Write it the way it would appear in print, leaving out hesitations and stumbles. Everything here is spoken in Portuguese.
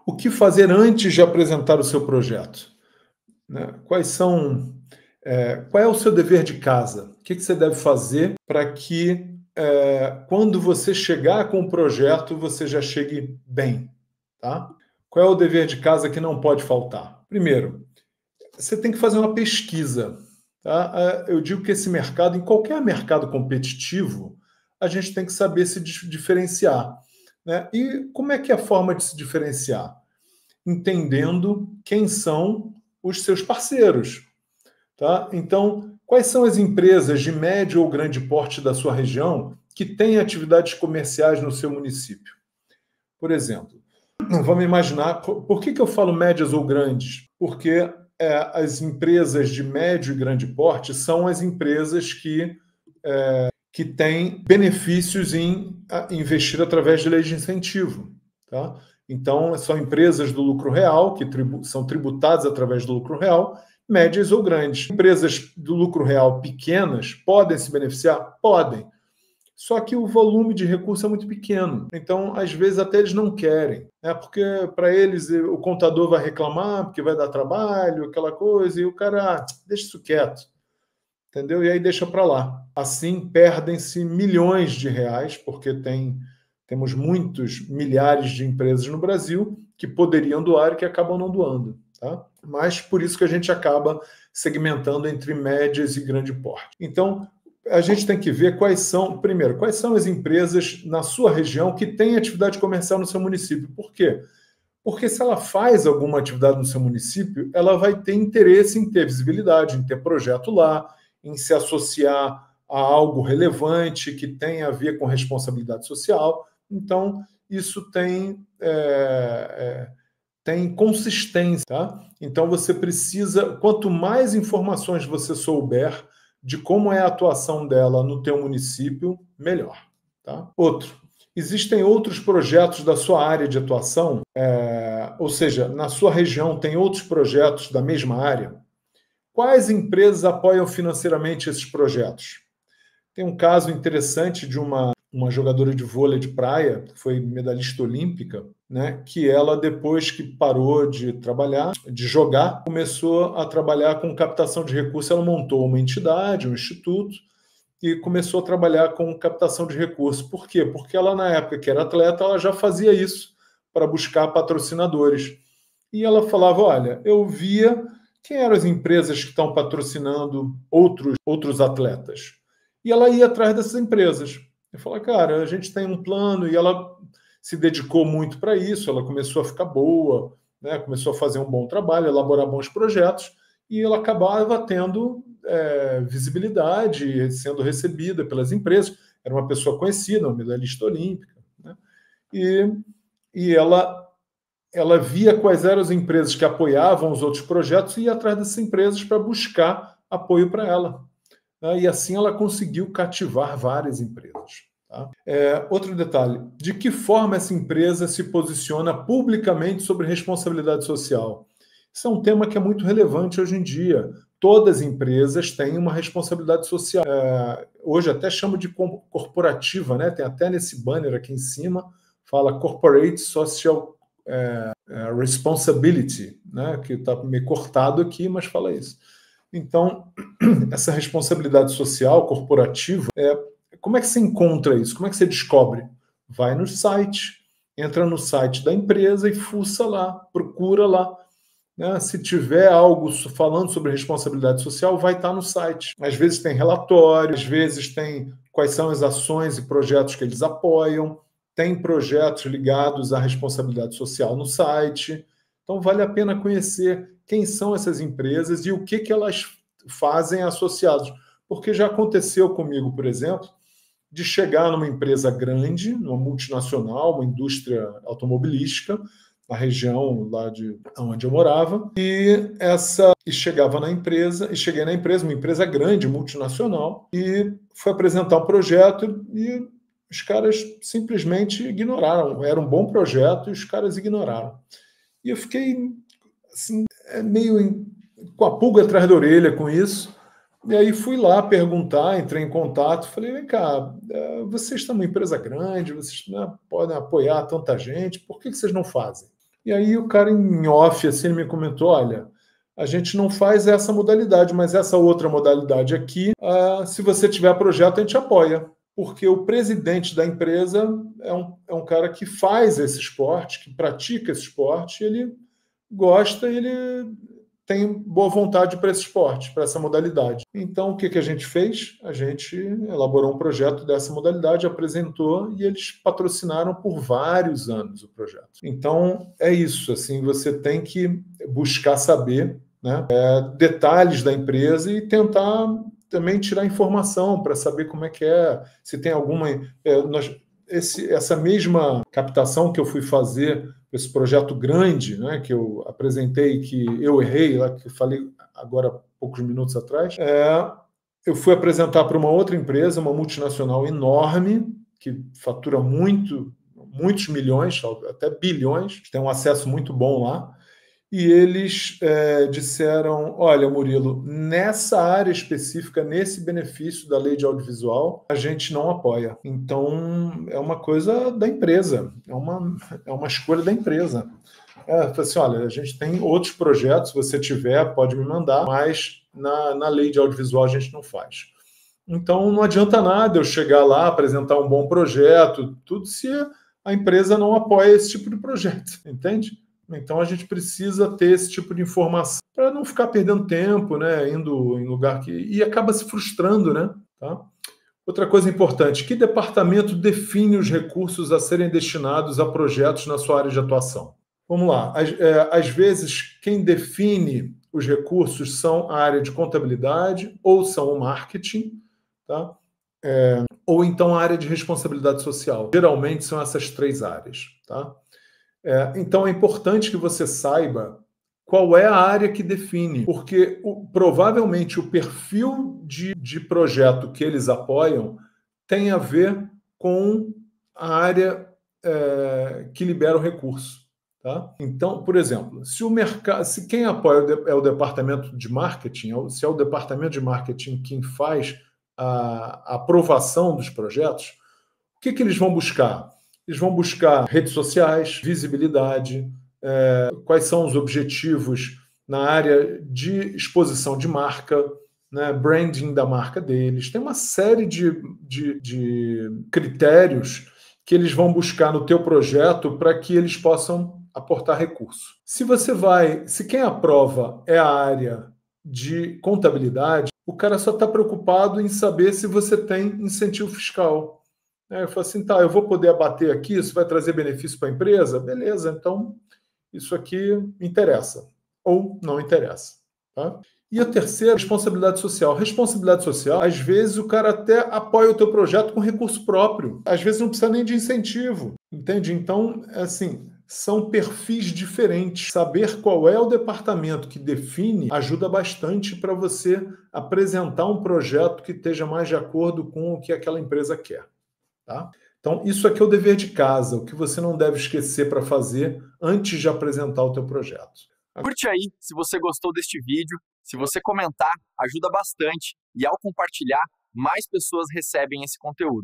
O que fazer antes de apresentar o seu projeto? Né? Qual é o seu dever de casa? O que você deve fazer para que, quando você chegar com o projeto, você já chegue bem? Tá? Qual é o dever de casa que não pode faltar? Primeiro, você tem que fazer uma pesquisa. Tá? Eu digo que esse mercado, em qualquer mercado competitivo, a gente tem que saber se diferenciar. Né? E como é que é a forma de se diferenciar? Entendendo quem são os seus parceiros. Tá? Então, quais são as empresas de médio ou grande porte da sua região que têm atividades comerciais no seu município? Por exemplo, vamos imaginar, por que eu falo médias ou grandes? Porque as empresas de médio e grande porte são as empresas que têm benefícios em investir através de leis de incentivo. Tá? Então, são empresas do lucro real, que são tributadas através do lucro real, médias ou grandes. Empresas do lucro real pequenas podem se beneficiar? Podem. Só que o volume de recurso é muito pequeno. Então, às vezes, até eles não querem. Né? Porque, para eles, o contador vai reclamar, porque vai dar trabalho, aquela coisa, e o cara, deixa isso quieto. Entendeu? E aí deixa para lá. Assim, perdem-se milhões de reais, porque temos muitos milhares de empresas no Brasil que poderiam doar e que acabam não doando. Tá? Mas por isso que a gente acaba segmentando entre médias e grande porte. Então, a gente tem que ver quais são as empresas na sua região que têm atividade comercial no seu município. Por quê? Porque se ela faz alguma atividade no seu município, ela vai ter interesse em ter visibilidade, em ter projeto lá, em se associar a algo relevante que tenha a ver com responsabilidade social. Então, isso tem consistência. Tá? Então, você precisa, quanto mais informações você souber de como é a atuação dela no teu município, melhor. Tá? Existem outros projetos da sua área de atuação, ou seja, na sua região tem outros projetos da mesma área? Quais empresas apoiam financeiramente esses projetos? Tem um caso interessante de uma jogadora de vôlei de praia, que foi medalhista olímpica, né, que ela, depois que parou de trabalhar, de jogar, começou a trabalhar com captação de recursos. Ela montou uma entidade, um instituto, e começou a trabalhar com captação de recursos. Por quê? Porque ela, na época que era atleta, ela já fazia isso para buscar patrocinadores. E ela falava, olha, eu via quem eram as empresas que estão patrocinando outros atletas. E ela ia atrás dessas empresas. Eu falei, cara, a gente tem um plano, e ela se dedicou muito para isso, ela começou a ficar boa, né? Começou a fazer um bom trabalho, elaborar bons projetos, e ela acabava tendo visibilidade, sendo recebida pelas empresas. Era uma pessoa conhecida, uma medalhista olímpica. Né? E ela via quais eram as empresas que apoiavam os outros projetos e ia atrás dessas empresas para buscar apoio para ela. E assim ela conseguiu cativar várias empresas. Tá? Outro detalhe, de que forma essa empresa se posiciona publicamente sobre responsabilidade social? Isso é um tema que é muito relevante hoje em dia. Todas as empresas têm uma responsabilidade social. Hoje até chamo de corporativa, né? Tem até nesse banner aqui em cima, fala Corporate Social Responsibility, né? Que está meio cortado aqui, mas fala isso. Então, essa responsabilidade social corporativa, como é que você encontra isso? Como é que você descobre? Vai no site, entra no site da empresa e fuça lá, procura lá. Né? Se tiver algo falando sobre responsabilidade social, vai estar no site. Às vezes tem relatório, às vezes tem quais são as ações e projetos que eles apoiam, tem projetos ligados à responsabilidade social no site. Então, vale a pena conhecer quem são essas empresas e o que elas fazem associados. Porque já aconteceu comigo, por exemplo, de chegar numa empresa grande, numa multinacional, uma indústria automobilística, na região lá de onde eu morava, e cheguei na empresa, uma empresa grande, multinacional, e fui apresentar um projeto e os caras simplesmente ignoraram. Era um bom projeto e os caras ignoraram. E eu fiquei assim, meio com a pulga atrás da orelha com isso. E aí fui lá perguntar, entrei em contato, falei, vem cá, vocês estão uma empresa grande, vocês podem apoiar tanta gente, por que vocês não fazem? E aí o cara em off, assim, ele me comentou, olha, a gente não faz essa modalidade, mas essa outra modalidade aqui, se você tiver projeto, a gente apoia. Porque o presidente da empresa é um cara que faz esse esporte, que pratica esse esporte, ele gosta e ele tem boa vontade para esse esporte, para essa modalidade. Então, o que a gente fez? A gente elaborou um projeto dessa modalidade, apresentou e eles patrocinaram por vários anos o projeto. Então, é isso. Assim, você tem que buscar saber, né, detalhes da empresa e tentar também tirar informação para saber como é que é, se tem alguma... essa mesma captação que eu fui fazer, esse projeto grande, né, que eu apresentei, que eu errei, lá que eu falei agora há poucos minutos atrás, eu fui apresentar para uma outra empresa, uma multinacional enorme, que fatura muitos milhões, até bilhões, tem um acesso muito bom lá, e eles disseram, olha, Murilo, nessa área específica, nesse benefício da lei de audiovisual, a gente não apoia. Então, é uma coisa da empresa, é uma escolha da empresa. Falei assim, olha, a gente tem outros projetos, se você tiver, pode me mandar, mas na lei de audiovisual a gente não faz. Então, não adianta nada eu chegar lá, apresentar um bom projeto, tudo se a empresa não apoia esse tipo de projeto, entende? Então, a gente precisa ter esse tipo de informação para não ficar perdendo tempo, né, indo em lugar que... E acaba se frustrando, né? Tá? Outra coisa importante, que departamento define os recursos a serem destinados a projetos na sua área de atuação? Vamos lá. Às vezes, quem define os recursos são a área de contabilidade ou são o marketing, tá? Ou então a área de responsabilidade social. Geralmente são essas três áreas. Tá? Então é importante que você saiba qual é a área que define, porque provavelmente o perfil de projeto que eles apoiam tem a ver com a área que libera o recurso. Tá? Então, por exemplo, se quem apoia é o departamento de marketing, se é o departamento de marketing quem faz a aprovação dos projetos, o que eles vão buscar? Eles vão buscar redes sociais, visibilidade, quais são os objetivos na área de exposição de marca, né, branding da marca deles. Tem uma série de critérios que eles vão buscar no teu projeto para que eles possam aportar recurso. Se quem aprova é a área de contabilidade, o cara só está preocupado em saber se você tem incentivo fiscal. Eu falo assim, tá, eu vou poder abater aqui, isso vai trazer benefício para a empresa? Beleza, então isso aqui interessa ou não interessa. Tá? E a terceira, responsabilidade social. Responsabilidade social, às vezes o cara até apoia o teu projeto com recurso próprio. Às vezes não precisa nem de incentivo, entende? Então, assim, são perfis diferentes. Saber qual é o departamento que define ajuda bastante para você apresentar um projeto que esteja mais de acordo com o que aquela empresa quer. Tá? Então, isso aqui é o dever de casa, o que você não deve esquecer para fazer antes de apresentar o teu projeto. Curte aí se você gostou deste vídeo. Se você comentar, ajuda bastante. E ao compartilhar, mais pessoas recebem esse conteúdo.